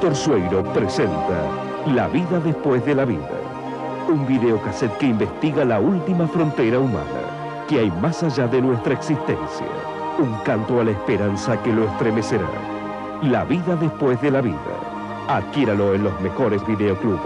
Víctor Sueiro presenta La vida después de la vida. Un videocassette que investiga la última frontera humana, que hay más allá de nuestra existencia. Un canto a la esperanza que lo estremecerá. La vida después de la vida. Adquiéralo en los mejores videoclubes.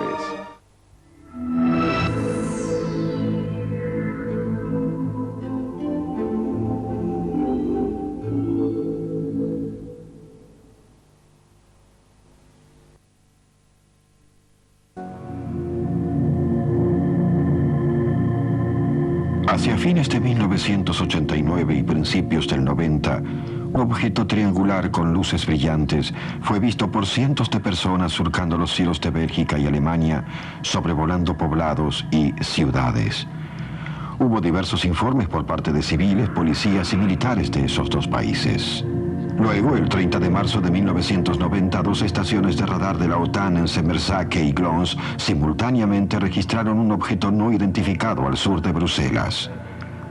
Hacia fines de 1989 y principios del 90, un objeto triangular con luces brillantes fue visto por cientos de personas surcando los cielos de Bélgica y Alemania, sobrevolando poblados y ciudades. Hubo diversos informes por parte de civiles, policías y militares de esos dos países. Luego, el 30 de marzo de 1990, dos estaciones de radar de la OTAN en Semersake y Glons simultáneamente registraron un objeto no identificado al sur de Bruselas.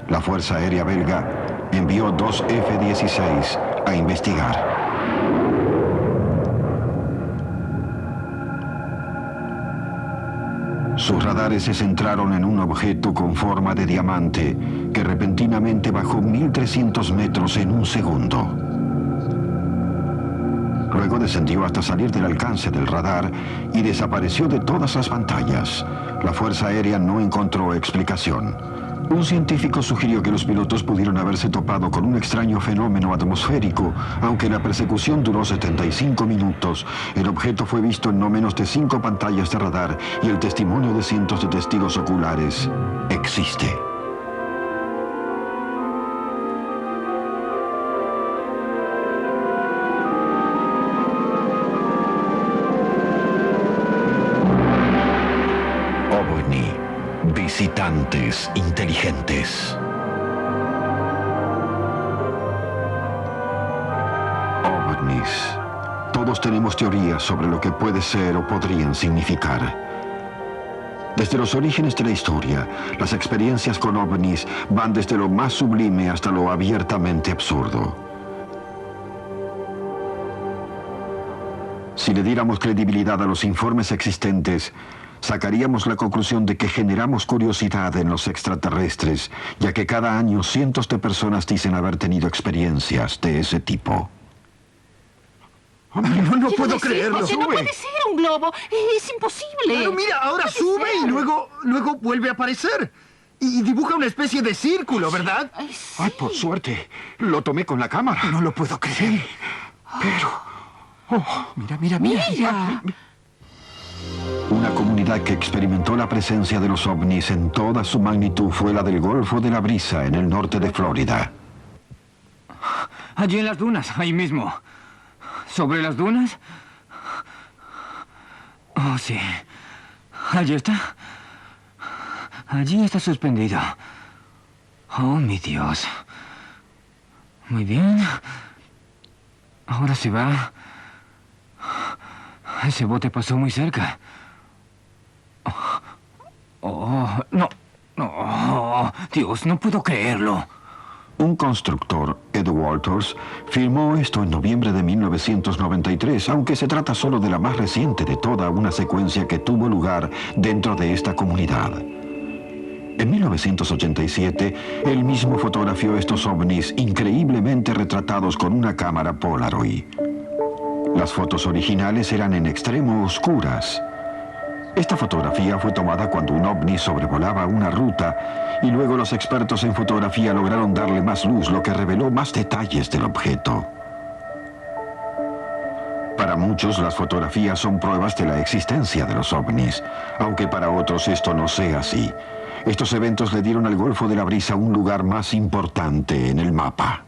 La Fuerza Aérea Belga envió dos F-16 a investigar. Sus radares se centraron en un objeto con forma de diamante que repentinamente bajó 1.300 metros en un segundo. Luego descendió hasta salir del alcance del radar y desapareció de todas las pantallas. La Fuerza Aérea no encontró explicación. Un científico sugirió que los pilotos pudieron haberse topado con un extraño fenómeno atmosférico. Aunque la persecución duró 75 minutos, el objeto fue visto en no menos de 5 pantallas de radar y el testimonio de cientos de testigos oculares existe. Visitantes inteligentes. OVNIs. Todos tenemos teorías sobre lo que puede ser o podrían significar. Desde los orígenes de la historia, las experiencias con OVNIs van desde lo más sublime hasta lo abiertamente absurdo. Si le diéramos credibilidad a los informes existentes, sacaríamos la conclusión de que generamos curiosidad en los extraterrestres, ya que cada año cientos de personas dicen haber tenido experiencias de ese tipo. No puedo creerlo. No puede ser un globo. Es imposible. Pero mira, ahora sube y luego vuelve a aparecer. Y dibuja una especie de círculo, ¿verdad? Ay, sí. Ay, por suerte. Lo tomé con la cámara. No lo puedo creer. Pero... Mira. Mira. Una comunidad que experimentó la presencia de los ovnis en toda su magnitud fue la del Golfo de la Brisa, en el norte de Florida. Allí en las dunas, ahí mismo. ¿Sobre las dunas? Oh, sí. Allí está. Allí está suspendido. Oh, mi Dios. Muy bien. Ahora se va. Ese bote pasó muy cerca. No. Dios, no puedo creerlo. Un constructor, Ed Walters, filmó esto en noviembre de 1993, aunque se trata solo de la más reciente de toda una secuencia que tuvo lugar dentro de esta comunidad. En 1987, él mismo fotografió estos ovnis increíblemente retratados con una cámara Polaroid. Las fotos originales eran en extremo oscuras. Esta fotografía fue tomada cuando un ovni sobrevolaba una ruta y luego los expertos en fotografía lograron darle más luz, lo que reveló más detalles del objeto. Para muchos, las fotografías son pruebas de la existencia de los ovnis, aunque para otros esto no sea así. Estos eventos le dieron al Golfo de la Brisa un lugar más importante en el mapa.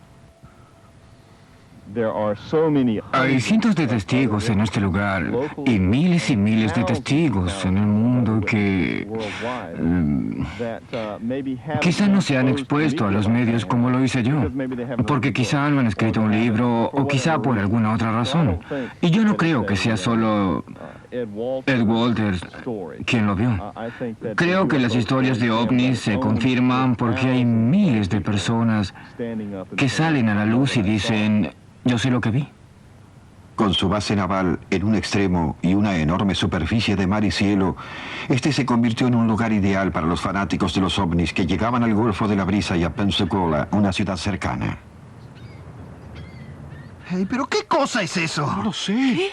Hay cientos de testigos en este lugar y miles de testigos en el mundo que quizá no se han expuesto a los medios como lo hice yo, porque quizá no han escrito un libro o quizá por alguna otra razón. Y yo no creo que sea solo Ed Walters quien lo vio. Creo que las historias de ovnis se confirman porque hay miles de personas que salen a la luz y dicen: yo sé lo que vi. Con su base naval en un extremo y una enorme superficie de mar y cielo, este se convirtió en un lugar ideal para los fanáticos de los ovnis que llegaban al Golfo de la Brisa y a Pensacola, una ciudad cercana. Hey, ¿pero qué cosa es eso? No lo sé.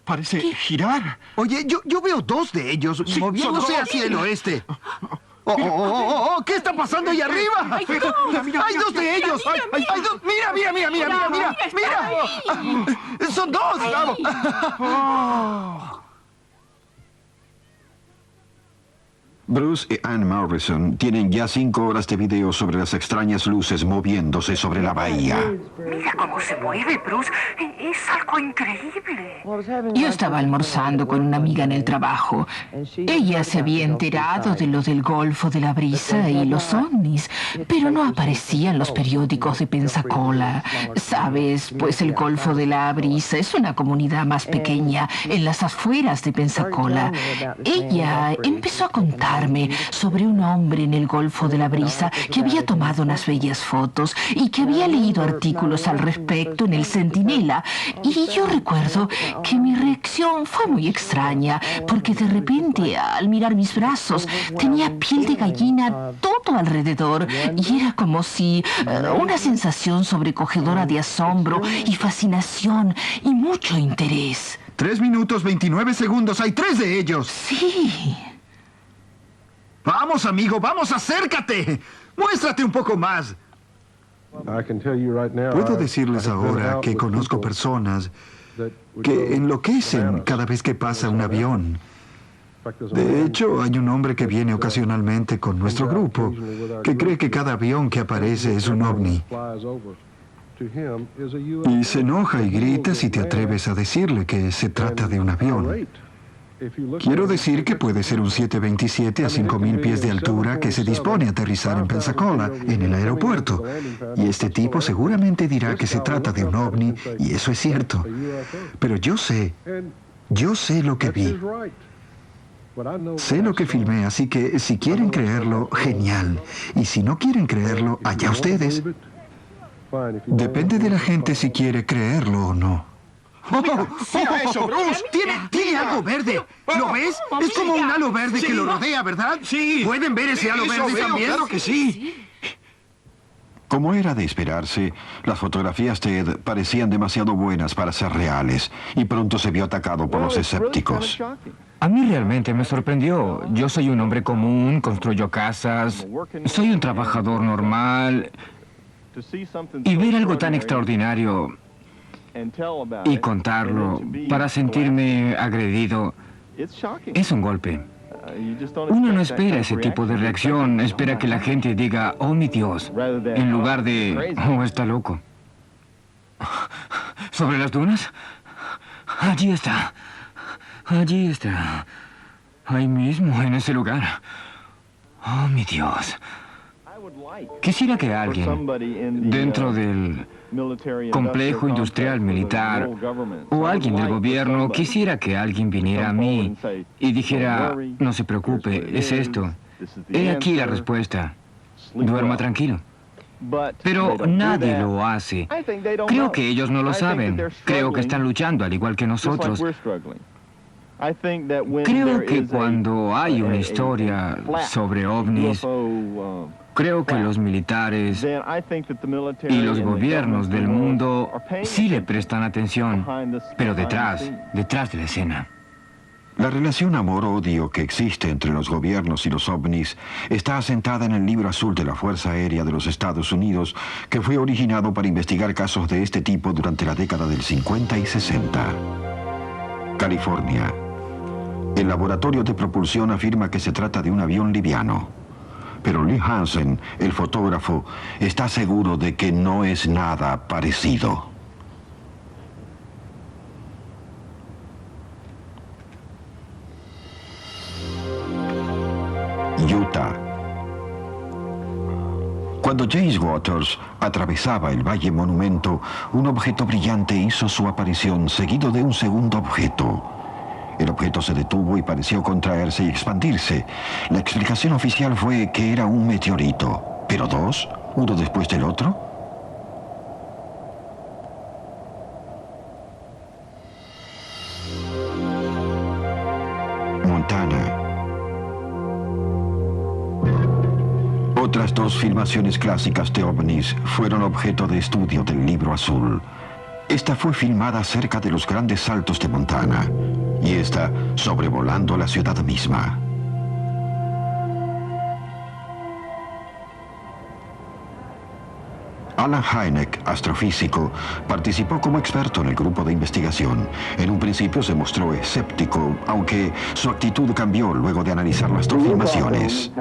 Parece girar. Oye, yo veo dos de ellos Sí, moviéndose son dos. hacia el oeste. ¿Qué está pasando ahí arriba? Ay, Hay dos de ellos. Hay dos. Mira. Son dos. Bruce y Ann Morrison tienen ya 5 horas de video sobre las extrañas luces moviéndose sobre la bahía. Mira cómo se mueve, Bruce. Es algo increíble. Yo estaba almorzando con una amiga en el trabajo. Ella se había enterado de lo del Golfo de la Brisa y los ovnis, pero no aparecía en los periódicos de Pensacola. Sabes, pues el Golfo de la Brisa es una comunidad más pequeña en las afueras de Pensacola. Ella empezó a contarme sobre un hombre en el Golfo de la Brisa que había tomado unas bellas fotos y que había leído artículos al respecto en el Centinela. Y yo recuerdo que mi reacción fue muy extraña, porque de repente, al mirar mis brazos, tenía piel de gallina todo alrededor y era como si una sensación sobrecogedora de asombro y fascinación y mucho interés. 3 minutos 29 segundos. Hay 3 de ellos. Sí. Vamos, amigo, vamos, acércate. Muéstrate un poco más. Puedo decirles ahora que conozco personas que enloquecen cada vez que pasa un avión. De hecho, hay un hombre que viene ocasionalmente con nuestro grupo que cree que cada avión que aparece es un ovni. Y se enoja y grita si te atreves a decirle que se trata de un avión. Quiero decir que puede ser un 727 a 5.000 pies de altura que se dispone a aterrizar en Pensacola, en el aeropuerto. Y este tipo seguramente dirá que se trata de un ovni, y eso es cierto. Pero yo sé lo que vi. Sé lo que filmé, así que si quieren creerlo, genial. Y si no quieren creerlo, allá ustedes. Depende de la gente si quiere creerlo o no. Mira eso, Bruce. Tiene algo verde. ¿Lo ves? Es como un halo verde que lo rodea, ¿verdad? Sí. ¿Pueden ver ese halo Eso verde veo, también? claro que sí. Como era de esperarse, las fotografías de Ed parecían demasiado buenas para ser reales y pronto se vio atacado por los escépticos. A mí realmente me sorprendió. Yo soy un hombre común, construyo casas, soy un trabajador normal, y ver algo tan extraordinario y contarlo para sentirme agredido es un golpe. Uno no espera ese tipo de reacción, espera que la gente diga, oh mi Dios, en lugar de, oh, está loco. ¿Sobre las dunas? Allí está, ahí mismo, en ese lugar. Oh mi Dios. Quisiera que alguien dentro del complejo industrial militar o alguien del gobierno quisiera que alguien viniera a mí y dijera, no se preocupe, es esto. He aquí la respuesta. Duerma tranquilo. Pero nadie lo hace. Creo que ellos no lo saben. Creo que están luchando al igual que nosotros. Creo que cuando hay una historia sobre ovnis, creo que los militares y los gobiernos del mundo sí le prestan atención, pero detrás de la escena. La relación amor-odio que existe entre los gobiernos y los ovnis está asentada en el libro azul de la Fuerza Aérea de los Estados Unidos, que fue originado para investigar casos de este tipo durante la década del 50 y 60. California. El laboratorio de propulsión afirma que se trata de un avión liviano. Pero Lee Hansen, el fotógrafo, está seguro de que no es nada parecido. Utah. Cuando James Waters atravesaba el Valle Monumento, un objeto brillante hizo su aparición, seguido de un segundo objeto. El objeto se detuvo y pareció contraerse y expandirse. La explicación oficial fue que era un meteorito. ¿Pero dos? ¿Uno después del otro? Montana. Otras dos filmaciones clásicas de ovnis fueron objeto de estudio del Libro Azul. Esta fue filmada cerca de los grandes saltos de Montana y esta sobrevolando la ciudad misma. Alan Hynek, astrofísico, participó como experto en el grupo de investigación. En un principio se mostró escéptico, aunque su actitud cambió luego de analizar las dos filmaciones.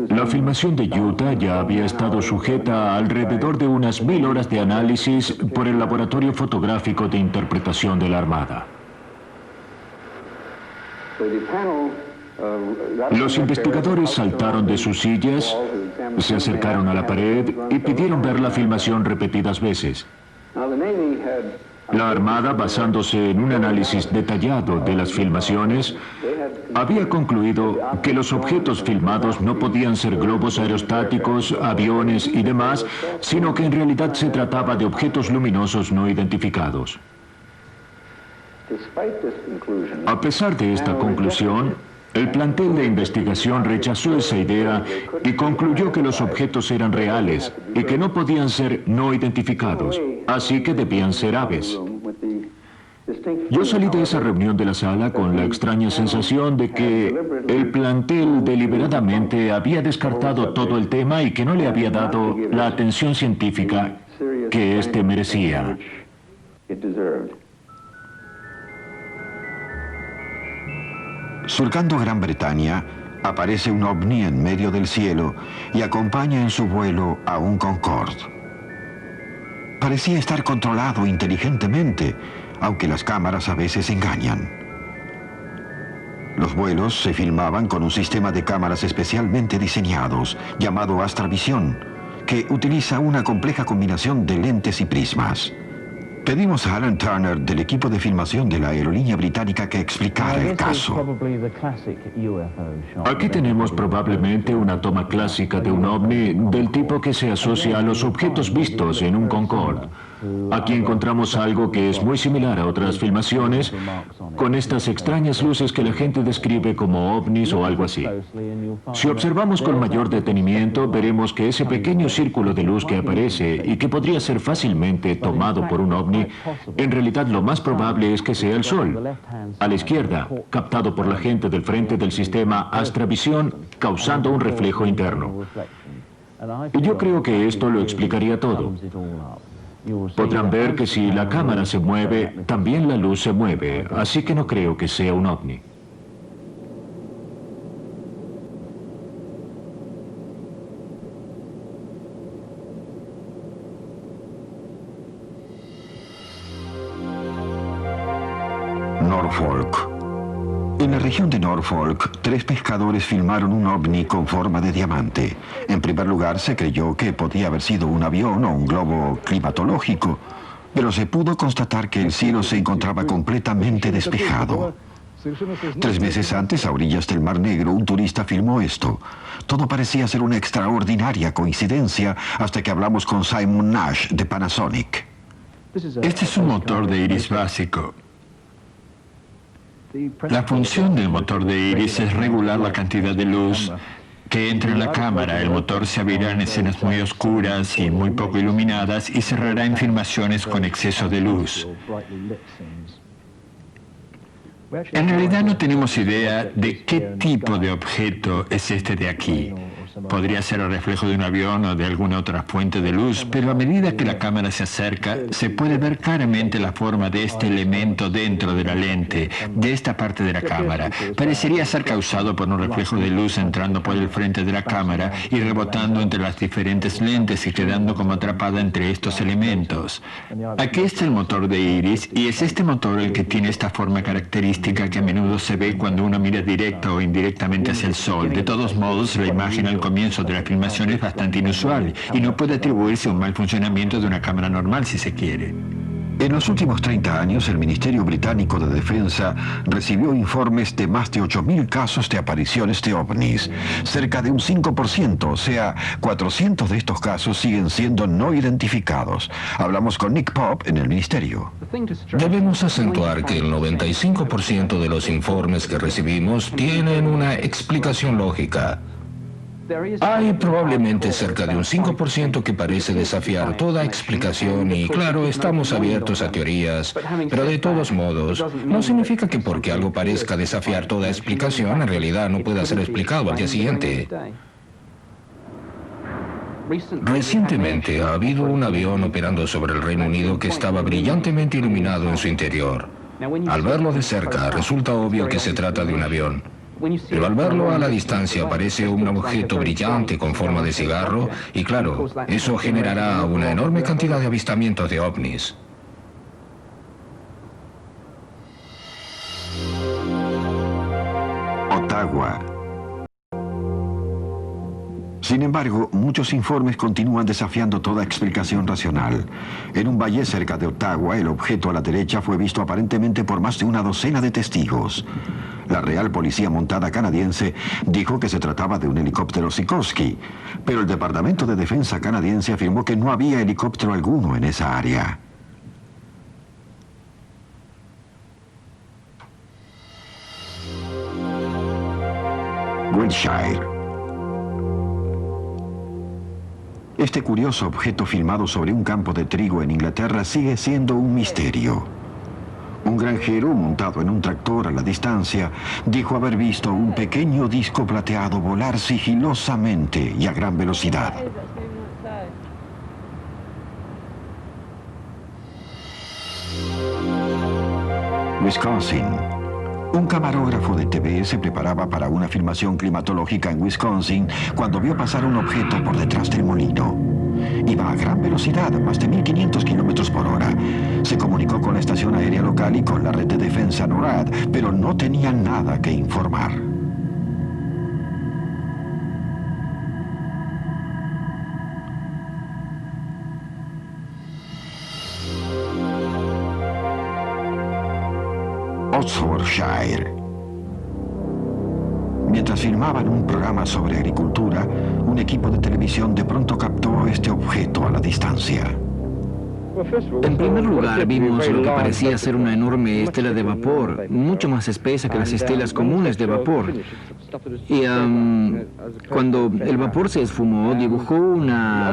La filmación de Utah ya había estado sujeta a alrededor de unas 1000 horas de análisis por el Laboratorio Fotográfico de Interpretación de la Armada. Los investigadores saltaron de sus sillas, se acercaron a la pared y pidieron ver la filmación repetidas veces. La Armada, basándose en un análisis detallado de las filmaciones, había concluido que los objetos filmados no podían ser globos aerostáticos, aviones y demás, sino que en realidad se trataba de objetos luminosos no identificados. A pesar de esta conclusión, el plantel de investigación rechazó esa idea y concluyó que los objetos eran reales y que no podían ser no identificados, así que debían ser aves. Yo salí de esa reunión de la sala con la extraña sensación de que el plantel deliberadamente había descartado todo el tema y que no le había dado la atención científica que éste merecía. Surcando Gran Bretaña, aparece un ovni en medio del cielo y acompaña en su vuelo a un Concorde. Parecía estar controlado inteligentemente, aunque las cámaras a veces engañan. Los vuelos se filmaban con un sistema de cámaras especialmente diseñados, llamado Astravisión, que utiliza una compleja combinación de lentes y prismas. Pedimos a Alan Turner del equipo de filmación de la aerolínea británica que explicara el caso. Aquí tenemos probablemente una toma clásica de un ovni del tipo que se asocia a los objetos vistos en un Concorde. Aquí encontramos algo que es muy similar a otras filmaciones, con estas extrañas luces que la gente describe como ovnis o algo así. Si observamos con mayor detenimiento, veremos que ese pequeño círculo de luz que aparece y que podría ser fácilmente tomado por un ovni, en realidad lo más probable es que sea el Sol. A la izquierda, captado por la gente del frente del sistema Astravisión, causando un reflejo interno. Y yo creo que esto lo explicaría todo. Podrán ver que si la cámara se mueve, también la luz se mueve, así que no creo que sea un ovni. Norfolk. En la región de Norfolk, 3 pescadores filmaron un ovni con forma de diamante. En primer lugar, se creyó que podía haber sido un avión o un globo climatológico, pero se pudo constatar que el cielo se encontraba completamente despejado. 3 meses antes, a orillas del Mar Negro, un turista filmó esto. Todo parecía ser una extraordinaria coincidencia hasta que hablamos con Simon Nash de Panasonic. Este es un motor de iris básico. La función del motor de iris es regular la cantidad de luz que entra en la cámara. El motor se abrirá en escenas muy oscuras y muy poco iluminadas y cerrará en filmaciones con exceso de luz. En realidad no tenemos idea de qué tipo de objeto es este de aquí. Podría ser el reflejo de un avión o de alguna otra fuente de luz, pero a medida que la cámara se acerca, se puede ver claramente la forma de este elemento dentro de la lente, de esta parte de la cámara. Parecería ser causado por un reflejo de luz entrando por el frente de la cámara y rebotando entre las diferentes lentes y quedando como atrapada entre estos elementos. Aquí está el motor de iris y es este motor el que tiene esta forma característica que a menudo se ve cuando uno mira directa o indirectamente hacia el sol. De todos modos, la imagen al comienzo de la filmación es bastante inusual y no puede atribuirse a un mal funcionamiento de una cámara normal si se quiere. En los últimos 30 años, el Ministerio Británico de Defensa recibió informes de más de 8.000 casos de apariciones de ovnis. Cerca de un 5%, o sea, 400 de estos casos siguen siendo no identificados. Hablamos con Nick Pope en el Ministerio. Debemos acentuar que el 95% de los informes que recibimos tienen una explicación lógica. Hay probablemente cerca de un 5% que parece desafiar toda explicación y, claro, estamos abiertos a teorías, pero de todos modos, no significa que porque algo parezca desafiar toda explicación, en realidad no pueda ser explicado al día siguiente. Recientemente ha habido un avión operando sobre el Reino Unido que estaba brillantemente iluminado en su interior. Al verlo de cerca, resulta obvio que se trata de un avión. Pero al verlo a la distancia parece un objeto brillante con forma de cigarro y claro, eso generará una enorme cantidad de avistamientos de ovnis. Ottawa. Sin embargo, muchos informes continúan desafiando toda explicación racional. En un valle cerca de Ottawa, el objeto a la derecha fue visto aparentemente por más de una docena de testigos. La Real Policía Montada canadiense dijo que se trataba de un helicóptero Sikorsky, pero el Departamento de Defensa canadiense afirmó que no había helicóptero alguno en esa área. Wiltshire. Este curioso objeto filmado sobre un campo de trigo en Inglaterra sigue siendo un misterio. Un granjero montado en un tractor a la distancia dijo haber visto un pequeño disco plateado volar sigilosamente y a gran velocidad. Wisconsin. Un camarógrafo de TV se preparaba para una filmación climatológica en Wisconsin cuando vio pasar un objeto por detrás del molino. Iba a gran velocidad, más de 1.500 kilómetros por hora. Se comunicó con la estación aérea local y con la red de defensa NORAD, pero no tenía nada que informar. Oxfordshire. Mientras filmaban un programa sobre agricultura, un equipo de televisión de pronto captó este objeto a la distancia. En primer lugar, vimos lo que parecía ser una enorme estela de vapor, mucho más espesa que las estelas comunes de vapor. Y cuando el vapor se esfumó, dibujó una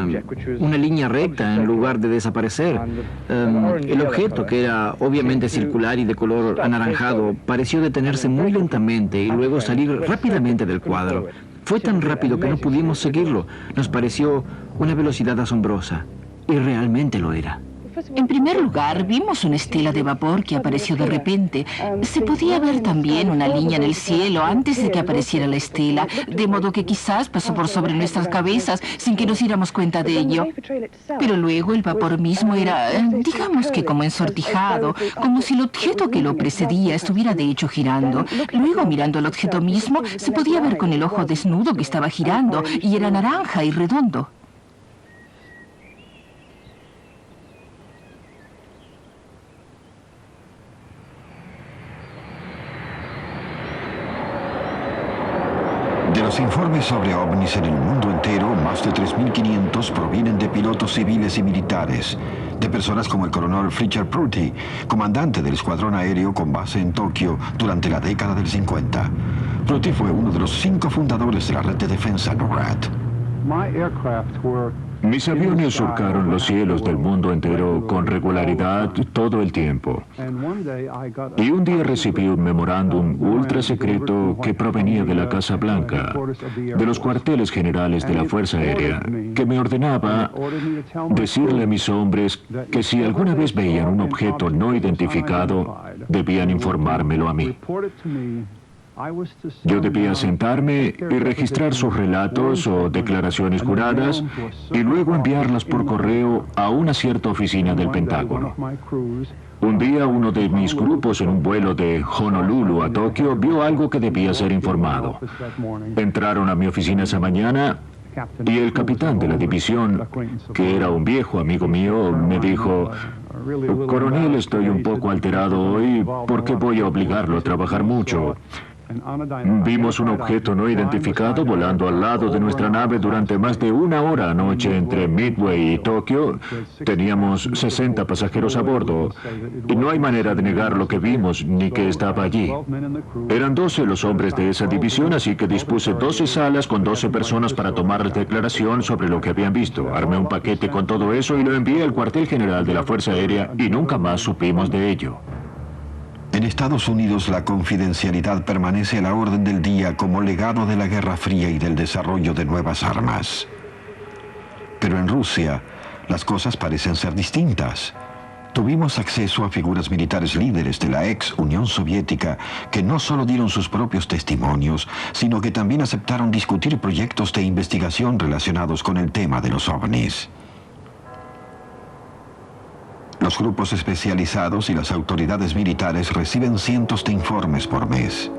línea recta en lugar de desaparecer. El objeto, que era obviamente circular y de color anaranjado, pareció detenerse muy lentamente y luego salir rápidamente del cuadro. Fue tan rápido que no pudimos seguirlo. Nos pareció una velocidad asombrosa. Y realmente lo era. En primer lugar, vimos una estela de vapor que apareció de repente. Se podía ver también una línea en el cielo antes de que apareciera la estela, de modo que quizás pasó por sobre nuestras cabezas sin que nos diéramos cuenta de ello. Pero luego el vapor mismo era, digamos que como ensortijado, como si el objeto que lo precedía estuviera de hecho girando. Luego, mirando al objeto mismo, se podía ver con el ojo desnudo que estaba girando y era naranja y redondo. De los informes sobre ovnis en el mundo entero, más de 3.500 provienen de pilotos civiles y militares, de personas como el coronel Fletcher Pruitt, comandante del escuadrón aéreo con base en Tokio durante la década del 50. Pruitt fue uno de los 5 fundadores de la red de defensa NORAD. Mis aviones surcaron los cielos del mundo entero con regularidad todo el tiempo. Y un día recibí un memorándum ultra secreto que provenía de la Casa Blanca, de los cuarteles generales de la Fuerza Aérea, que me ordenaba decirle a mis hombres que si alguna vez veían un objeto no identificado, debían informármelo a mí. Yo debía sentarme y registrar sus relatos o declaraciones juradas y luego enviarlas por correo a una cierta oficina del Pentágono. Un día uno de mis grupos en un vuelo de Honolulu a Tokio vio algo que debía ser informado. Entraron a mi oficina esa mañana y el capitán de la división, que era un viejo amigo mío, me dijo: Coronel, estoy un poco alterado hoy porque voy a obligarlo a trabajar mucho. Vimos un objeto no identificado volando al lado de nuestra nave durante más de 1 hora anoche entre Midway y Tokio. Teníamos 60 pasajeros a bordo y no hay manera de negar lo que vimos ni que estaba allí. Eran 12 los hombres de esa división, así que dispuse 12 salas con 12 personas para tomar declaración sobre lo que habían visto. Armé un paquete con todo eso y lo envié al cuartel general de la Fuerza Aérea y nunca más supimos de ello. En Estados Unidos, la confidencialidad permanece a la orden del día como legado de la Guerra Fría y del desarrollo de nuevas armas. Pero en Rusia, las cosas parecen ser distintas. Tuvimos acceso a figuras militares líderes de la ex Unión Soviética que no solo dieron sus propios testimonios, sino que también aceptaron discutir proyectos de investigación relacionados con el tema de los ovnis. Los grupos especializados y las autoridades militares reciben cientos de informes por mes.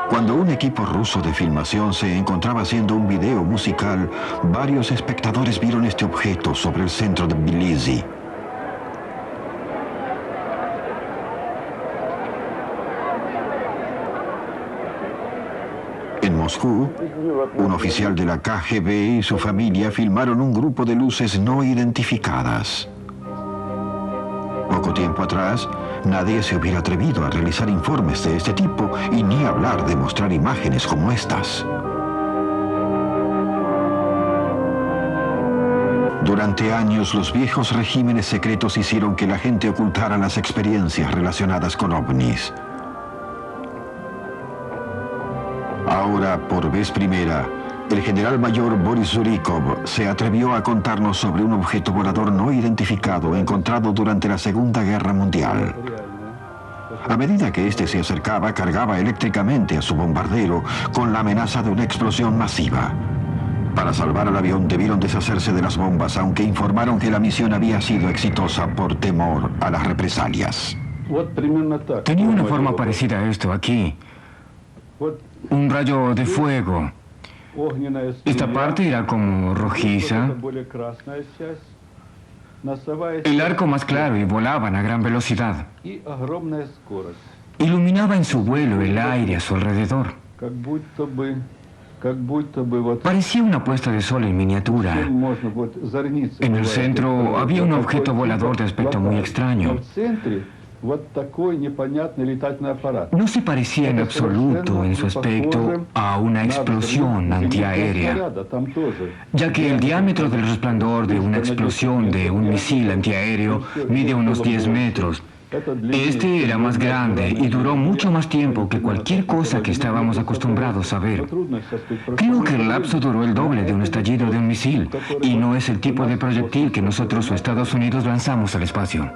Cuando un equipo ruso de filmación se encontraba haciendo un video musical, varios espectadores vieron este objeto sobre el centro de Tbilisi. En Moscú, un oficial de la KGB y su familia filmaron un grupo de luces no identificadas. Poco tiempo atrás, nadie se hubiera atrevido a realizar informes de este tipo y ni hablar de mostrar imágenes como estas. Durante años, los viejos regímenes secretos hicieron que la gente ocultara las experiencias relacionadas con ovnis. Ahora, por vez primera, el general mayor Boris Zurikov se atrevió a contarnos sobre un objeto volador no identificado encontrado durante la Segunda Guerra Mundial. A medida que éste se acercaba, cargaba eléctricamente a su bombardero con la amenaza de una explosión masiva. Para salvar al avión debieron deshacerse de las bombas, aunque informaron que la misión había sido exitosa por temor a las represalias. Tenía una forma parecida a esto aquí. Un rayo de fuego. Esta parte era como rojiza. El arco más claro y volaban a gran velocidad. Iluminaba en su vuelo el aire a su alrededor. Parecía una puesta de sol en miniatura. En el centro había un objeto volador de aspecto muy extraño. No se parecía en absoluto en su aspecto a una explosión antiaérea, ya que el diámetro del resplandor de una explosión de un misil antiaéreo mide unos 10 metros. Este era más grande y duró mucho más tiempo que cualquier cosa que estábamos acostumbrados a ver. Creo que el lapso duró el doble de un estallido de un misil, y no es el tipo de proyectil que nosotros o Estados Unidos lanzamos al espacio.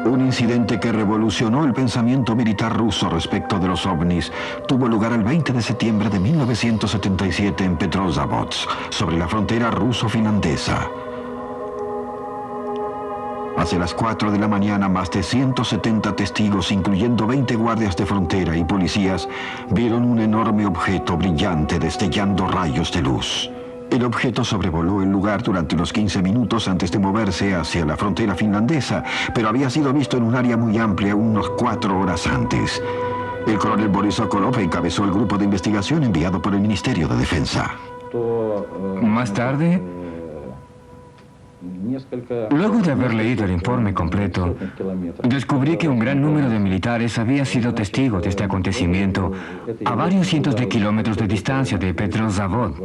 Un incidente que revolucionó el pensamiento militar ruso respecto de los ovnis tuvo lugar el 20 de septiembre de 1977 en Petrozavodsk, sobre la frontera ruso-finlandesa. Hacia las 4 de la mañana, más de 170 testigos, incluyendo 20 guardias de frontera y policías, vieron un enorme objeto brillante destellando rayos de luz. El objeto sobrevoló el lugar durante unos 15 minutos antes de moverse hacia la frontera finlandesa, pero había sido visto en un área muy amplia unos 4 horas antes. El coronel Boris Sokolov encabezó el grupo de investigación enviado por el Ministerio de Defensa. Más tarde, luego de haber leído el informe completo, descubrí que un gran número de militares había sido testigo de este acontecimiento a varios cientos de kilómetros de distancia de Petrozavodsk,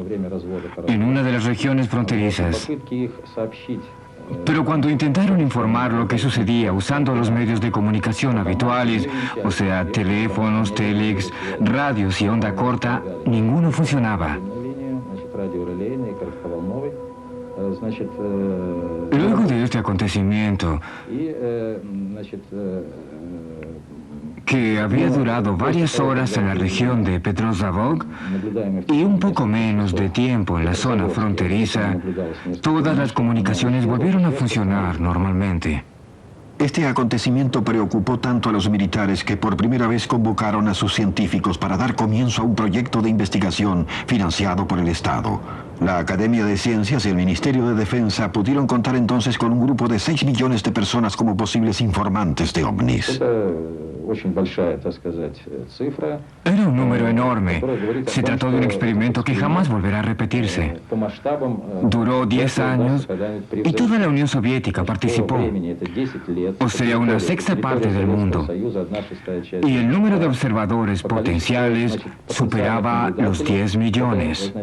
en una de las regiones fronterizas. Pero cuando intentaron informar lo que sucedía usando los medios de comunicación habituales, o sea, teléfonos, telex, radios y onda corta, ninguno funcionaba. Luego de este acontecimiento, que había durado varias horas en la región de Petrozavodsk y un poco menos de tiempo en la zona fronteriza, todas las comunicaciones volvieron a funcionar normalmente. Este acontecimiento preocupó tanto a los militares que por primera vez convocaron a sus científicos para dar comienzo a un proyecto de investigación financiado por el Estado. La Academia de Ciencias y el Ministerio de Defensa pudieron contar entonces con un grupo de 6 millones de personas como posibles informantes de ovnis. Era un número enorme. Se trató de un experimento que jamás volverá a repetirse. Duró 10 años y toda la Unión Soviética participó. O sea, una sexta parte del mundo. Y el número de observadores potenciales superaba los 10 millones.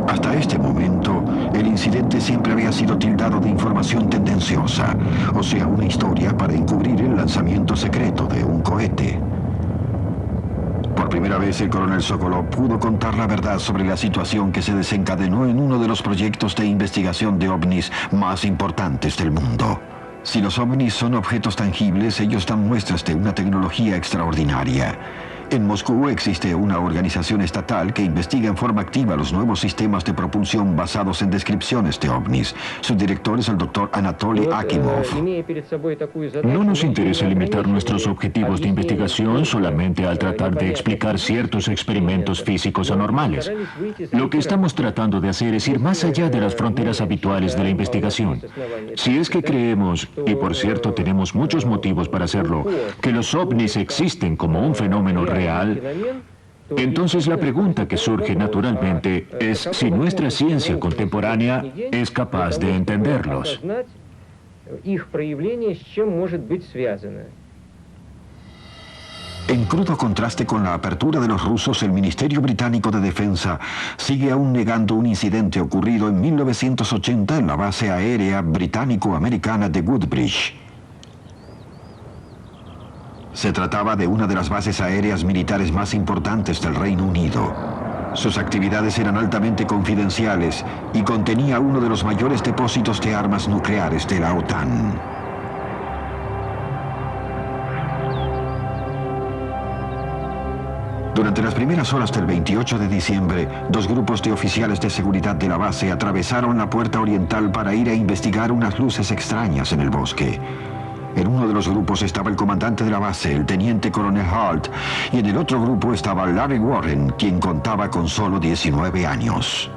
Hasta este momento, el incidente siempre había sido tildado de información tendenciosa, o sea, una historia para encubrir el lanzamiento secreto de un cohete. Por primera vez, el coronel Sokolov pudo contar la verdad sobre la situación que se desencadenó en uno de los proyectos de investigación de ovnis más importantes del mundo. Si los ovnis son objetos tangibles, ellos dan muestras de una tecnología extraordinaria. En Moscú existe una organización estatal que investiga en forma activa los nuevos sistemas de propulsión basados en descripciones de ovnis. Su director es el doctor Anatoly Akimov. No nos interesa limitar nuestros objetivos de investigación solamente al tratar de explicar ciertos experimentos físicos anormales. Lo que estamos tratando de hacer es ir más allá de las fronteras habituales de la investigación. Si es que creemos, y por cierto tenemos muchos motivos para hacerlo, que los ovnis existen como un fenómeno real, entonces la pregunta que surge naturalmente es si nuestra ciencia contemporánea es capaz de entenderlos. En crudo contraste con la apertura de los rusos, el Ministerio Británico de Defensa sigue aún negando un incidente ocurrido en 1980 en la base aérea británico-americana de Woodbridge. Se trataba de una de las bases aéreas militares más importantes del Reino Unido. Sus actividades eran altamente confidenciales y contenía uno de los mayores depósitos de armas nucleares de la OTAN. Durante las primeras horas del 28 de diciembre, 2 grupos de oficiales de seguridad de la base atravesaron la puerta oriental para ir a investigar unas luces extrañas en el bosque. En uno de los grupos estaba el comandante de la base, el teniente coronel Holt, y en el otro grupo estaba Larry Warren, quien contaba con solo 19 años.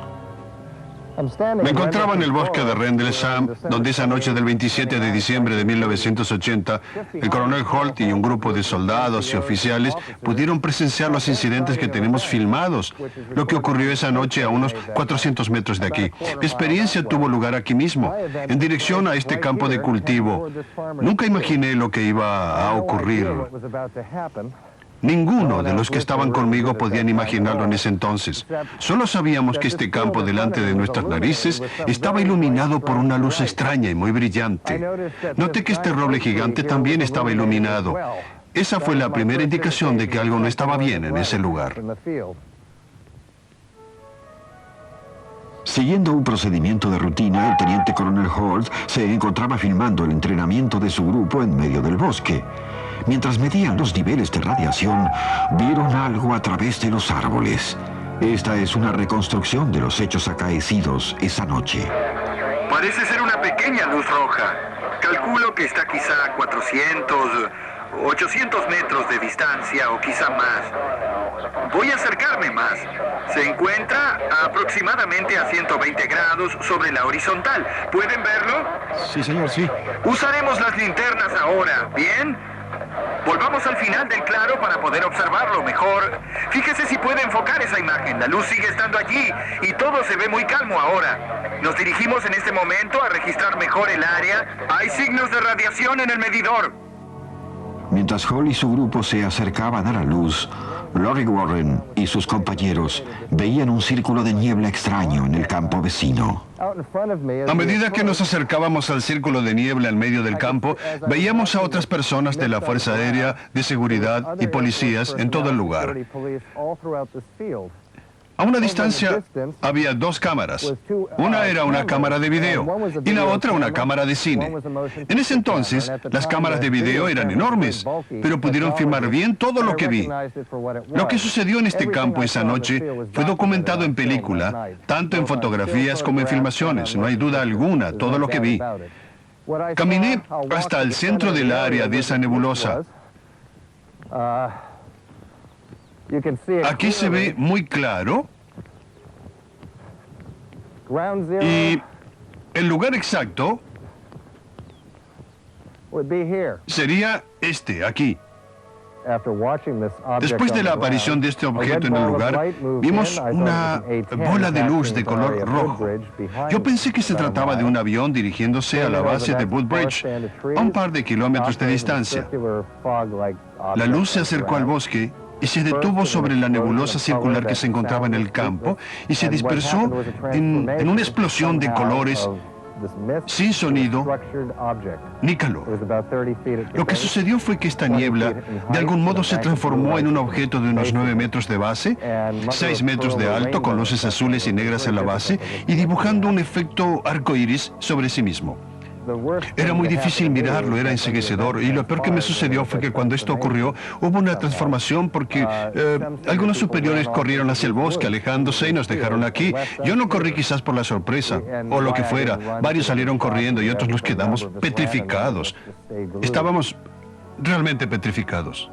Me encontraba en el bosque de Rendlesham, donde esa noche del 27 de diciembre de 1980, el coronel Holt y un grupo de soldados y oficiales pudieron presenciar los incidentes que tenemos filmados, lo que ocurrió esa noche a unos 400 metros de aquí. Mi experiencia tuvo lugar aquí mismo, en dirección a este campo de cultivo. Nunca imaginé lo que iba a ocurrir. Ninguno de los que estaban conmigo podían imaginarlo en ese entonces. Solo sabíamos que este campo delante de nuestras narices estaba iluminado por una luz extraña y muy brillante. Noté que este roble gigante también estaba iluminado. Esa fue la primera indicación de que algo no estaba bien en ese lugar. Siguiendo un procedimiento de rutina, el teniente coronel Holt se encontraba filmando el entrenamiento de su grupo en medio del bosque. Mientras medían los niveles de radiación, vieron algo a través de los árboles. Esta es una reconstrucción de los hechos acaecidos esa noche. Parece ser una pequeña luz roja. Calculo que está quizá a 400, 800 metros de distancia o quizá más. Voy a acercarme más. Se encuentra aproximadamente a 120 grados sobre la horizontal. ¿Pueden verlo? Sí, señor, sí. Usaremos las linternas ahora, ¿bien? Volvamos al final del claro para poder observarlo mejor. Fíjese si puede enfocar esa imagen. La luz sigue estando allí y todo se ve muy calmo ahora. Nos dirigimos en este momento a registrar mejor el área. Hay signos de radiación en el medidor. Mientras Hall y su grupo se acercaban a la luz, Larry Warren y sus compañeros veían un círculo de niebla extraño en el campo vecino. A medida que nos acercábamos al círculo de niebla en medio del campo, veíamos a otras personas de la Fuerza Aérea, de Seguridad y policías en todo el lugar. A una distancia había dos cámaras. Una era una cámara de video y la otra una cámara de cine. En ese entonces, las cámaras de video eran enormes, pero pudieron filmar bien todo lo que vi. Lo que sucedió en este campo esa noche fue documentado en película, tanto en fotografías como en filmaciones, no hay duda alguna, todo lo que vi. Caminé hasta el centro del área de esa nebulosa. Aquí se ve muy claro. Y el lugar exacto sería este, aquí. Después de la aparición de este objeto en el lugar, vimos una bola de luz de color rojo. Yo pensé que se trataba de un avión dirigiéndose a la base de Woodbridge, a un par de kilómetros de distancia. La luz se acercó al bosque y se detuvo sobre la nebulosa circular que se encontraba en el campo y se dispersó en una explosión de colores sin sonido ni calor. Lo que sucedió fue que esta niebla de algún modo se transformó en un objeto de unos 9 metros de base, 6 metros de alto, con luces azules y negras en la base y dibujando un efecto arcoíris sobre sí mismo. Era muy difícil mirarlo, era enceguecedor, y lo peor que me sucedió fue que cuando esto ocurrió hubo una transformación porque algunos superiores corrieron hacia el bosque alejándose y nos dejaron aquí. Yo no corrí quizás por la sorpresa o lo que fuera, varios salieron corriendo y otros nos quedamos petrificados. Estábamos realmente petrificados.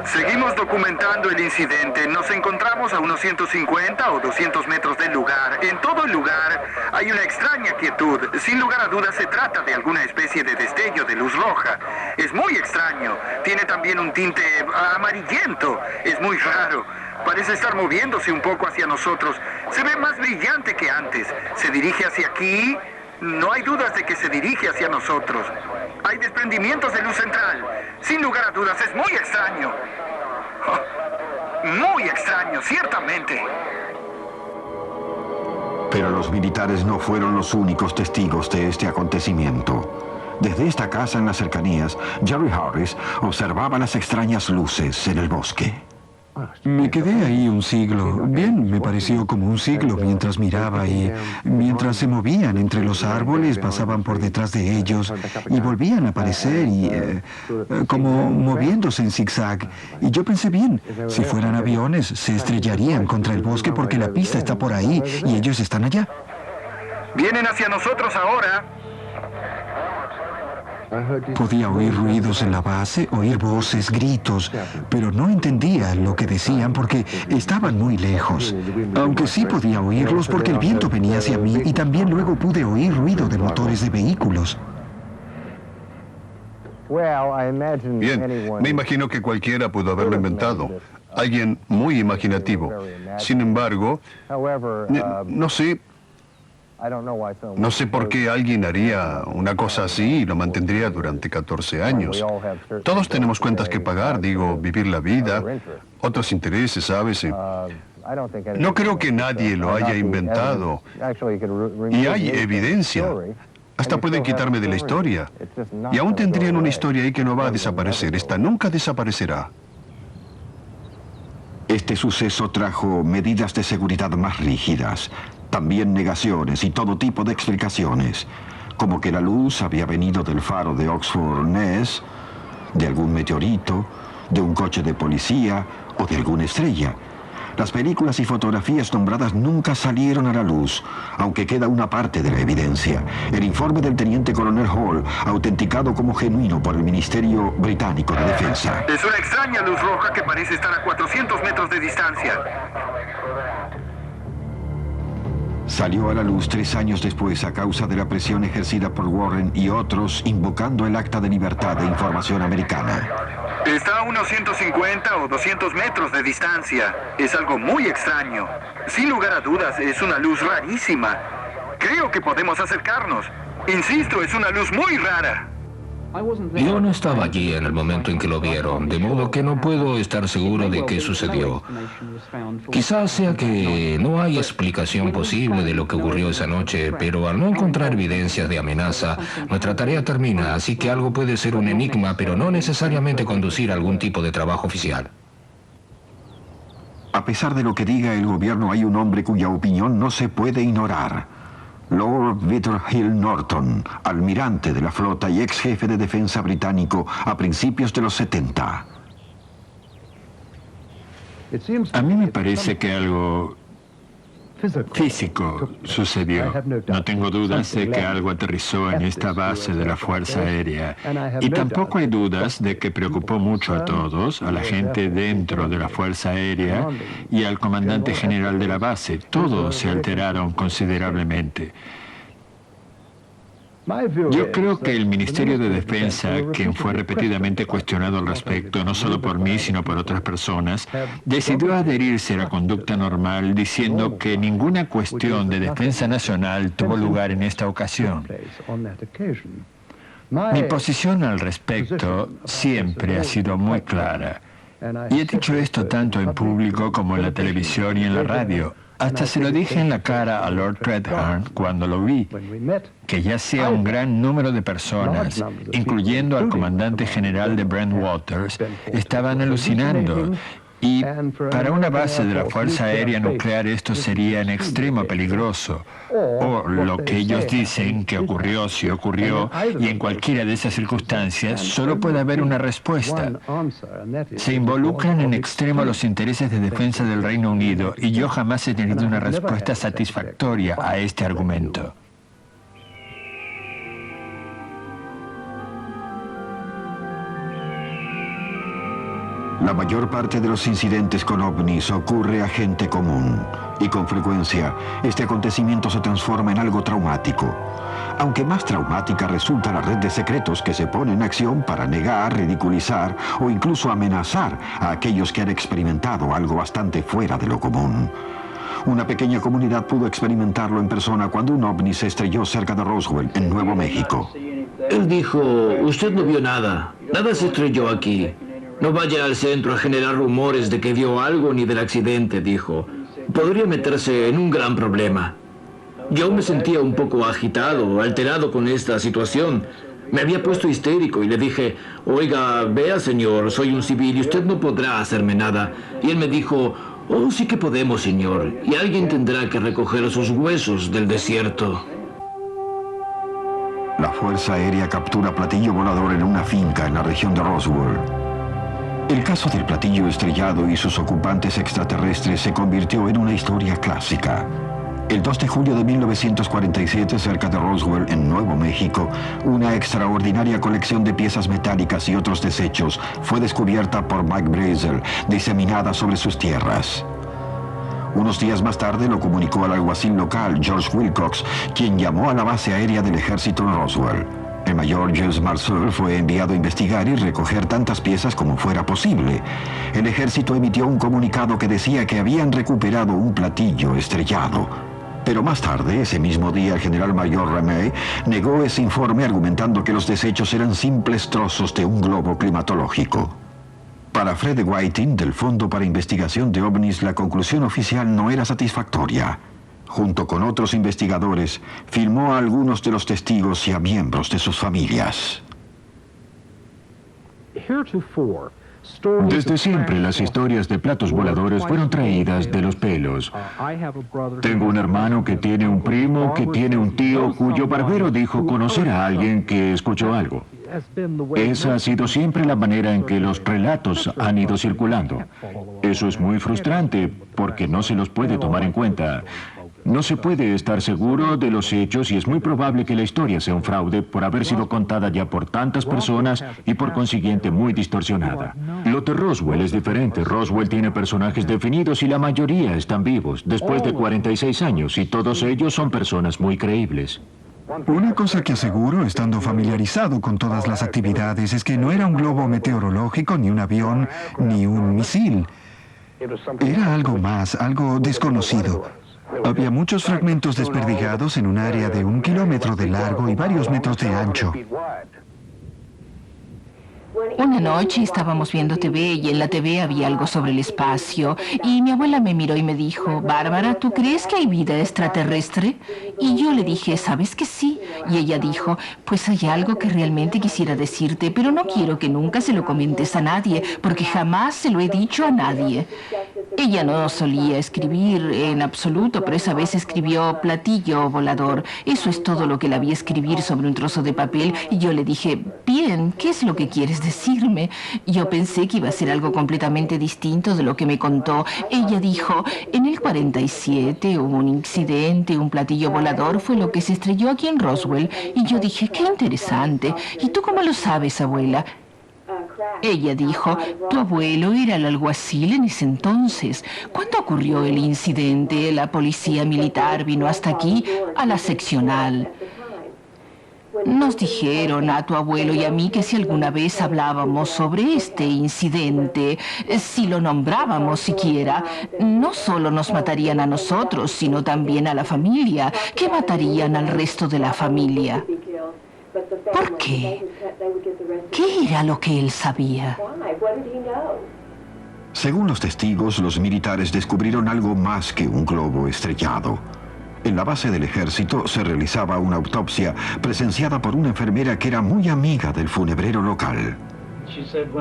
Seguimos documentando el incidente. Nos encontramos a unos 150 o 200 metros del lugar. En todo el lugar hay una extraña quietud. Sin lugar a dudas se trata de alguna especie de destello de luz roja. Es muy extraño. Tiene también un tinte amarillento. Es muy raro. Parece estar moviéndose un poco hacia nosotros. Se ve más brillante que antes. Se dirige hacia aquí. No hay dudas de que se dirige hacia nosotros. Hay desprendimientos de luz central. Sin lugar a dudas, es muy extraño. Muy extraño, ciertamente. Pero los militares no fueron los únicos testigos de este acontecimiento. Desde esta casa en las cercanías, Jerry Harris observaba las extrañas luces en el bosque. Me quedé ahí un siglo. Bien, me pareció como un siglo mientras miraba y mientras se movían entre los árboles, pasaban por detrás de ellos y volvían a aparecer y como moviéndose en zigzag. Y yo pensé, bien, si fueran aviones se estrellarían contra el bosque porque la pista está por ahí y ellos están allá. Vienen hacia nosotros ahora. Podía oír ruidos en la base, oír voces, gritos, pero no entendía lo que decían porque estaban muy lejos. Aunque sí podía oírlos porque el viento venía hacia mí y también luego pude oír ruido de motores de vehículos. Bien, me imagino que cualquiera pudo haberlo inventado. Alguien muy imaginativo. Sin embargo, no sé por qué alguien haría una cosa así y lo mantendría durante 14 años. Todos tenemos cuentas que pagar, digo, vivir la vida, otros intereses, ¿sabes? No creo que nadie lo haya inventado. Y hay evidencia. Hasta pueden quitarme de la historia. Y aún tendrían una historia ahí que no va a desaparecer. Esta nunca desaparecerá. Este suceso trajo medidas de seguridad más rígidas, también negaciones y todo tipo de explicaciones, como que la luz había venido del faro de Oxford Ness, de algún meteorito, de un coche de policía o de alguna estrella. Las películas y fotografías nombradas nunca salieron a la luz, aunque queda una parte de la evidencia. El informe del teniente coronel Hall, autenticado como genuino por el Ministerio Británico de Defensa. Es una extraña luz roja que parece estar a 400 metros de distancia. Salió a la luz 3 años después a causa de la presión ejercida por Warren y otros invocando el Acta de Libertad de Información americana. Está a unos 150 o 200 metros de distancia. Es algo muy extraño. Sin lugar a dudas, es una luz rarísima. Creo que podemos acercarnos. Insisto, es una luz muy rara. Yo no estaba allí en el momento en que lo vieron, de modo que no puedo estar seguro de qué sucedió. Quizás sea que no hay explicación posible de lo que ocurrió esa noche, pero al no encontrar evidencias de amenaza, nuestra tarea termina, así que algo puede ser un enigma, pero no necesariamente conducir a algún tipo de trabajo oficial. A pesar de lo que diga el gobierno, hay un hombre cuya opinión no se puede ignorar. Lord Victor Hill Norton, almirante de la flota y ex jefe de defensa británico a principios de los 70. A mí me parece que algo físico sucedió. No tengo dudas de que algo aterrizó en esta base de la Fuerza Aérea. Y tampoco hay dudas de que preocupó mucho a todos, a la gente dentro de la Fuerza Aérea y al comandante general de la base. Todos se alteraron considerablemente. Yo creo que el Ministerio de Defensa, quien fue repetidamente cuestionado al respecto, no solo por mí, sino por otras personas, decidió adherirse a la conducta normal diciendo que ninguna cuestión de defensa nacional tuvo lugar en esta ocasión. Mi posición al respecto siempre ha sido muy clara. Y he dicho esto tanto en público como en la televisión y en la radio. Hasta se lo dije en la cara a Lord Treadham cuando lo vi, que ya sea un gran número de personas, incluyendo al comandante general de Brentwaters, estaban alucinando. Y para una base de la Fuerza Aérea Nuclear esto sería en extremo peligroso. O lo que ellos dicen que ocurrió, si ocurrió, y en cualquiera de esas circunstancias solo puede haber una respuesta. Se involucran en extremo los intereses de defensa del Reino Unido y yo jamás he tenido una respuesta satisfactoria a este argumento. La mayor parte de los incidentes con ovnis ocurre a gente común y con frecuencia este acontecimiento se transforma en algo traumático. Aunque más traumática resulta la red de secretos que se pone en acción para negar, ridiculizar o incluso amenazar a aquellos que han experimentado algo bastante fuera de lo común. Una pequeña comunidad pudo experimentarlo en persona cuando un ovni se estrelló cerca de Roswell, en Nuevo México. Él dijo, usted no vio nada, nada se estrelló aquí. No vaya al centro a generar rumores de que vio algo ni del accidente, dijo. Podría meterse en un gran problema. Yo me sentía un poco agitado, alterado con esta situación. Me había puesto histérico y le dije, oiga, vea señor, soy un civil y usted no podrá hacerme nada. Y él me dijo, oh, sí que podemos, señor, y alguien tendrá que recoger sus huesos del desierto. La Fuerza Aérea captura platillo volador en una finca en la región de Roswell. El caso del platillo estrellado y sus ocupantes extraterrestres se convirtió en una historia clásica. El 2 de julio de 1947, cerca de Roswell, en Nuevo México, una extraordinaria colección de piezas metálicas y otros desechos fue descubierta por Mike Brazel, diseminada sobre sus tierras. Unos días más tarde lo comunicó al alguacil local, George Wilcox, quien llamó a la base aérea del ejército en Roswell. El mayor James Marcel fue enviado a investigar y recoger tantas piezas como fuera posible. El ejército emitió un comunicado que decía que habían recuperado un platillo estrellado. Pero más tarde, ese mismo día, el general mayor Ramey negó ese informe argumentando que los desechos eran simples trozos de un globo climatológico. Para Fred Whiting, del Fondo para Investigación de OVNIs, la conclusión oficial no era satisfactoria. Junto con otros investigadores, filmó a algunos de los testigos y a miembros de sus familias. Desde siempre las historias de platos voladores fueron traídas de los pelos. Tengo un hermano que tiene un primo, que tiene un tío cuyo barbero dijo conocer a alguien que escuchó algo. Esa ha sido siempre la manera en que los relatos han ido circulando. Eso es muy frustrante porque no se los puede tomar en cuenta. No se puede estar seguro de los hechos y es muy probable que la historia sea un fraude por haber sido contada ya por tantas personas y por consiguiente muy distorsionada. Lo de Roswell es diferente. Roswell tiene personajes definidos y la mayoría están vivos después de 46 años y todos ellos son personas muy creíbles. Una cosa que aseguro, estando familiarizado con todas las actividades, es que no era un globo meteorológico, ni un avión, ni un misil. Era algo más, algo desconocido. Había muchos fragmentos desperdigados en un área de 1 kilómetro de largo y varios metros de ancho. Una noche estábamos viendo TV y en la TV había algo sobre el espacio y mi abuela me miró y me dijo, Bárbara, ¿tú crees que hay vida extraterrestre? Y yo le dije, ¿sabes que sí? Y ella dijo, pues hay algo que realmente quisiera decirte, pero no quiero que nunca se lo comentes a nadie, porque jamás se lo he dicho a nadie. Ella no solía escribir en absoluto, pero esa vez escribió platillo volador. Eso es todo lo que la vi escribir sobre un trozo de papel y yo le dije, bien, ¿qué es lo que quieres decirme? Yo pensé que iba a ser algo completamente distinto de lo que me contó. Ella dijo, en el 47 hubo un incidente, un platillo volador fue lo que se estrelló aquí en Roswell. Y yo dije, qué interesante. ¿Y tú cómo lo sabes, abuela? Ella dijo, tu abuelo era el alguacil en ese entonces. ¿Cuándo ocurrió el incidente? La policía militar vino hasta aquí, a la seccional. Nos dijeron a tu abuelo y a mí que si alguna vez hablábamos sobre este incidente, si lo nombrábamos siquiera, no solo nos matarían a nosotros, sino también a la familia, que matarían al resto de la familia. ¿Por qué? ¿Qué era lo que él sabía? Según los testigos, los militares descubrieron algo más que un globo estrellado. En la base del ejército se realizaba una autopsia presenciada por una enfermera que era muy amiga del funebrero local.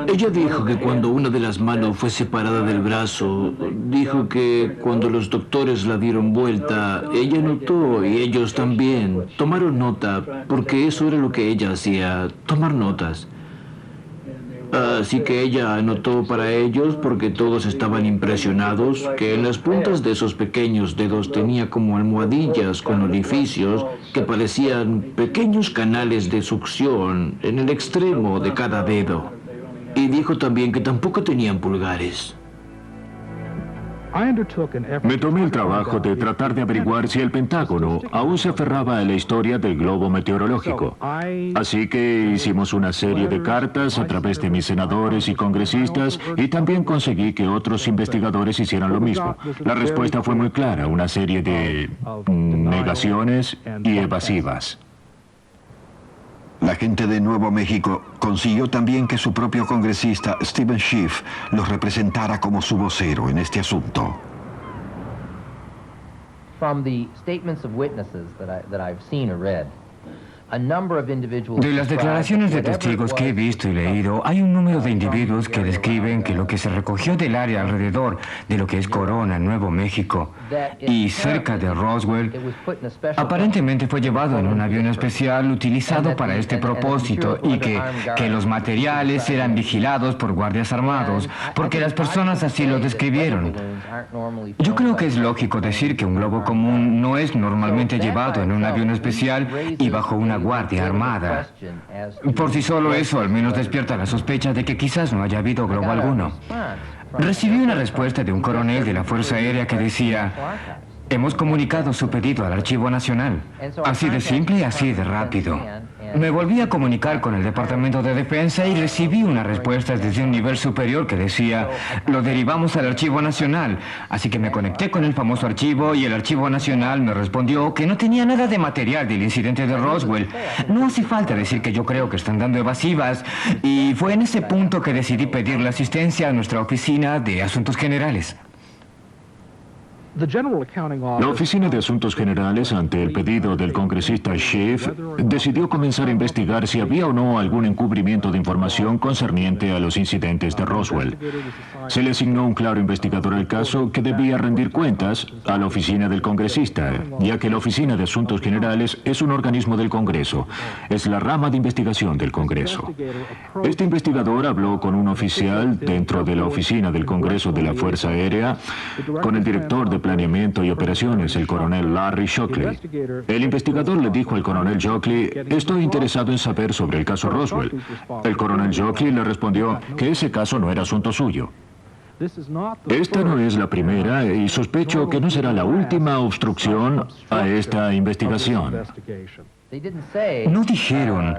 Ella dijo que cuando una de las manos fue separada del brazo, dijo que cuando los doctores la dieron vuelta, ella notó y ellos también tomaron nota, porque eso era lo que ella hacía, tomar notas. Así que ella anotó para ellos, porque todos estaban impresionados, que en las puntas de esos pequeños dedos tenía como almohadillas con orificios que parecían pequeños canales de succión en el extremo de cada dedo. Y dijo también que tampoco tenían pulgares. Me tomé el trabajo de tratar de averiguar si el Pentágono aún se aferraba a la historia del globo meteorológico. Así que hicimos una serie de cartas a través de mis senadores y congresistas y también conseguí que otros investigadores hicieran lo mismo. La respuesta fue muy clara, una serie de negaciones y evasivas. La gente de Nuevo México consiguió también que su propio congresista, Steven Schiff, los representara como su vocero en este asunto. From the statements of witnesses that I've seen or read, de las declaraciones de testigos que he visto y leído, hay un número de individuos que describen que lo que se recogió del área alrededor de lo que es Corona, Nuevo México, y cerca de Roswell, aparentemente fue llevado en un avión especial utilizado para este propósito y que los materiales eran vigilados por guardias armados, porque las personas así lo describieron. Yo creo que es lógico decir que un globo común no es normalmente llevado en un avión especial y bajo una guardia armada. Por sí solo eso al menos despierta la sospecha de que quizás no haya habido globo alguno. Recibí una respuesta de un coronel de la Fuerza Aérea que decía, hemos comunicado su pedido al Archivo Nacional. Así de simple y así de rápido. Me volví a comunicar con el Departamento de Defensa y recibí una respuesta desde un nivel superior que decía, lo derivamos al Archivo Nacional. Así que me conecté con el famoso archivo y el Archivo Nacional me respondió que no tenía nada de material del incidente de Roswell. No hace falta decir que yo creo que están dando evasivas y fue en ese punto que decidí pedirle asistencia a nuestra oficina de Asuntos Generales. La Oficina de Asuntos Generales, ante el pedido del congresista Schiff, decidió comenzar a investigar si había o no algún encubrimiento de información concerniente a los incidentes de Roswell. Se le asignó un claro investigador al caso que debía rendir cuentas a la oficina del congresista, ya que la Oficina de Asuntos Generales es un organismo del Congreso, es la rama de investigación del Congreso. Este investigador habló con un oficial dentro de la oficina del Congreso de la Fuerza Aérea, con el director de Planeamiento y Operaciones, el coronel Larry Shockley. El investigador le dijo al coronel Shockley, estoy interesado en saber sobre el caso Roswell. El coronel Shockley le respondió que ese caso no era asunto suyo. Esta no es la primera y sospecho que no será la última obstrucción a esta investigación. No dijeron,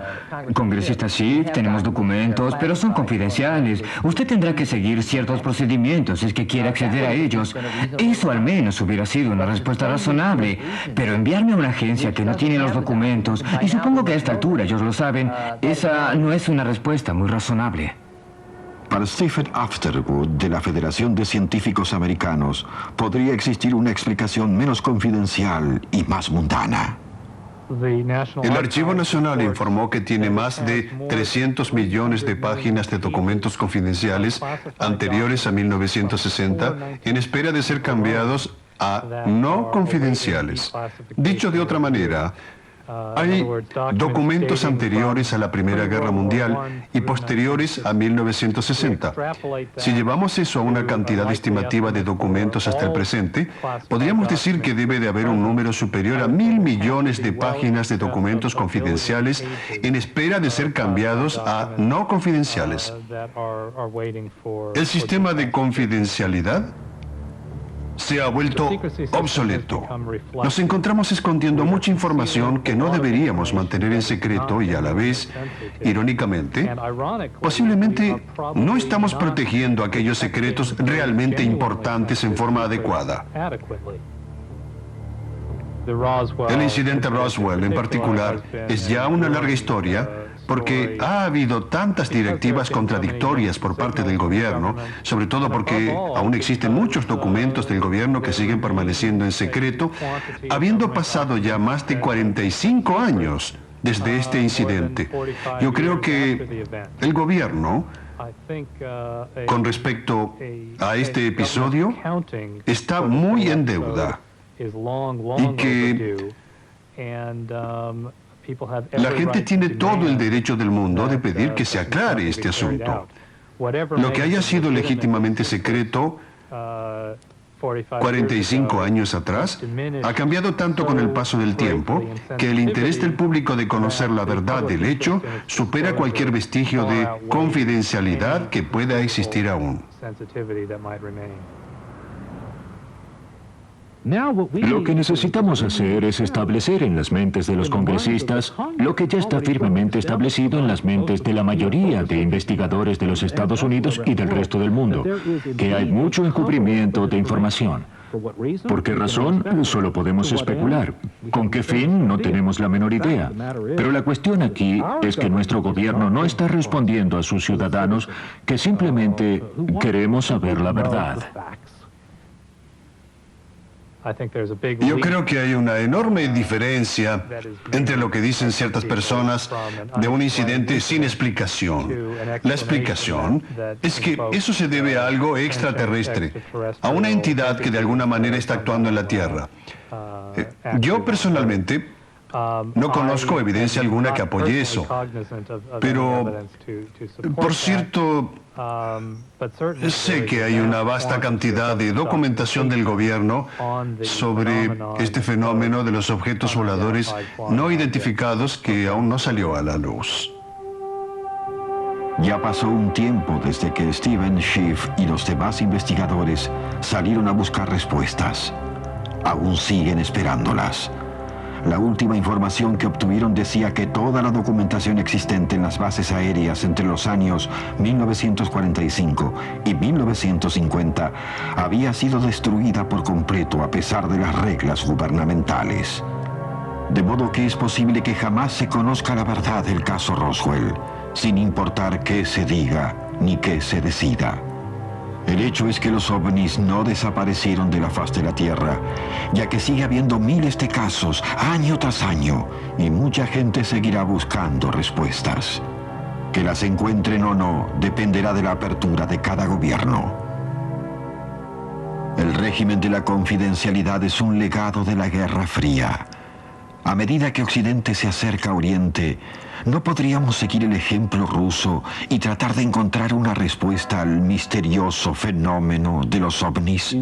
congresista Schiff, tenemos documentos, pero son confidenciales. Usted tendrá que seguir ciertos procedimientos si es que quiere acceder a ellos. Eso al menos hubiera sido una respuesta razonable. Pero enviarme a una agencia que no tiene los documentos, y supongo que a esta altura ellos lo saben, esa no es una respuesta muy razonable. Para Stephen Afterwood, de la Federación de Científicos Americanos, podría existir una explicación menos confidencial y más mundana. El Archivo Nacional informó que tiene más de 300 millones de páginas de documentos confidenciales anteriores a 1960 en espera de ser cambiados a no confidenciales. Dicho de otra manera, hay documentos anteriores a la Primera Guerra Mundial y posteriores a 1960. Si llevamos eso a una cantidad estimativa de documentos hasta el presente, podríamos decir que debe de haber un número superior a 1.000 millones de páginas de documentos confidenciales en espera de ser cambiados a no confidenciales. El sistema de confidencialidad se ha vuelto obsoleto. Nos encontramos escondiendo mucha información que no deberíamos mantener en secreto y a la vez, irónicamente, posiblemente no estamos protegiendo aquellos secretos realmente importantes en forma adecuada. El incidente Roswell en particular es ya una larga historia porque ha habido tantas directivas contradictorias por parte del gobierno, sobre todo porque aún existen muchos documentos del gobierno que siguen permaneciendo en secreto, habiendo pasado ya más de 45 años desde este incidente. Yo creo que el gobierno, con respecto a este episodio, está muy en deuda y que la gente tiene todo el derecho del mundo de pedir que se aclare este asunto. Lo que haya sido legítimamente secreto 45 años atrás ha cambiado tanto con el paso del tiempo que el interés del público de conocer la verdad del hecho supera cualquier vestigio de confidencialidad que pueda existir aún. Lo que necesitamos hacer es establecer en las mentes de los congresistas lo que ya está firmemente establecido en las mentes de la mayoría de investigadores de los Estados Unidos y del resto del mundo, que hay mucho encubrimiento de información. ¿Por qué razón? Solo podemos especular. ¿Con qué fin? No tenemos la menor idea. Pero la cuestión aquí es que nuestro gobierno no está respondiendo a sus ciudadanos que simplemente queremos saber la verdad. Yo creo que hay una enorme diferencia entre lo que dicen ciertas personas de un incidente sin explicación. La explicación es que eso se debe a algo extraterrestre, a una entidad que de alguna manera está actuando en la Tierra. Yo personalmente no conozco evidencia alguna que apoye eso, pero por cierto, sé que hay una vasta cantidad de documentación del gobierno sobre este fenómeno de los objetos voladores no identificados que aún no salió a la luz. Ya pasó un tiempo desde que Steven Schiff y los demás investigadores salieron a buscar respuestas. Aún siguen esperándolas. La última información que obtuvieron decía que toda la documentación existente en las bases aéreas entre los años 1945 y 1950 había sido destruida por completo a pesar de las reglas gubernamentales. De modo que es posible que jamás se conozca la verdad del caso Roswell, sin importar qué se diga ni qué se decida. El hecho es que los ovnis no desaparecieron de la faz de la Tierra, ya que sigue habiendo miles de casos, año tras año, y mucha gente seguirá buscando respuestas. Que las encuentren o no dependerá de la apertura de cada gobierno. El régimen de la confidencialidad es un legado de la Guerra Fría. A medida que Occidente se acerca a Oriente, ¿no podríamos seguir el ejemplo ruso y tratar de encontrar una respuesta al misterioso fenómeno de los ovnis?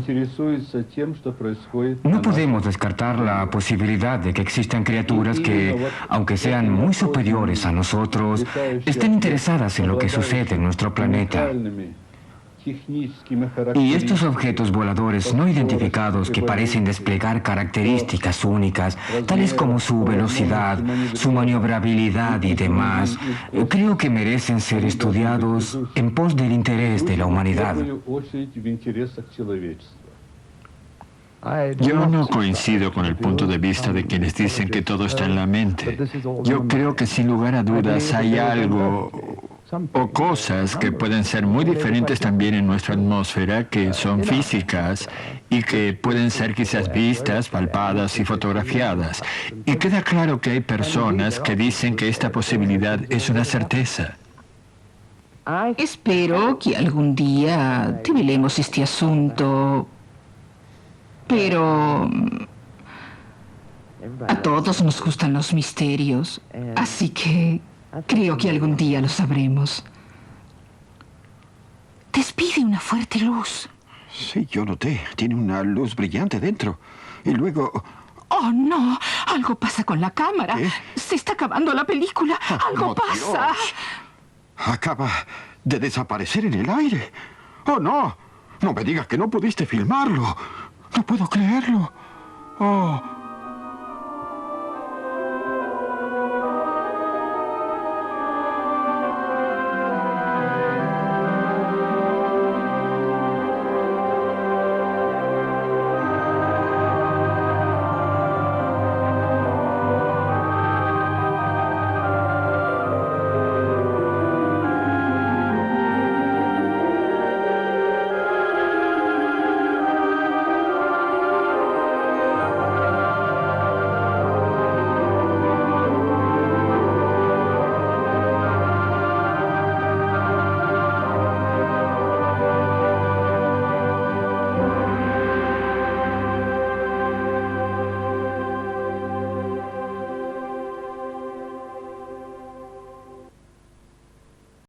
No podemos descartar la posibilidad de que existan criaturas que, aunque sean muy superiores a nosotros, estén interesadas en lo que sucede en nuestro planeta. Y estos objetos voladores no identificados que parecen desplegar características únicas, tales como su velocidad, su maniobrabilidad y demás, creo que merecen ser estudiados en pos del interés de la humanidad. Yo no coincido con el punto de vista de quienes dicen que todo está en la mente. Yo creo que sin lugar a dudas hay algo o cosas que pueden ser muy diferentes también en nuestra atmósfera, que son físicas y que pueden ser quizás vistas, palpadas y fotografiadas. Y queda claro que hay personas que dicen que esta posibilidad es una certeza. Espero que algún día develemos este asunto, pero a todos nos gustan los misterios, así que creo que algún día lo sabremos. Despide una fuerte luz. Sí, yo noté. Tiene una luz brillante dentro. Y luego... ¡Oh, no! Algo pasa con la cámara. ¿Qué? Se está acabando la película. Algo ¡Oh, pasa. Dios! Acaba de desaparecer en el aire. ¡Oh, no! No me digas que no pudiste filmarlo. No puedo creerlo. ¡Oh!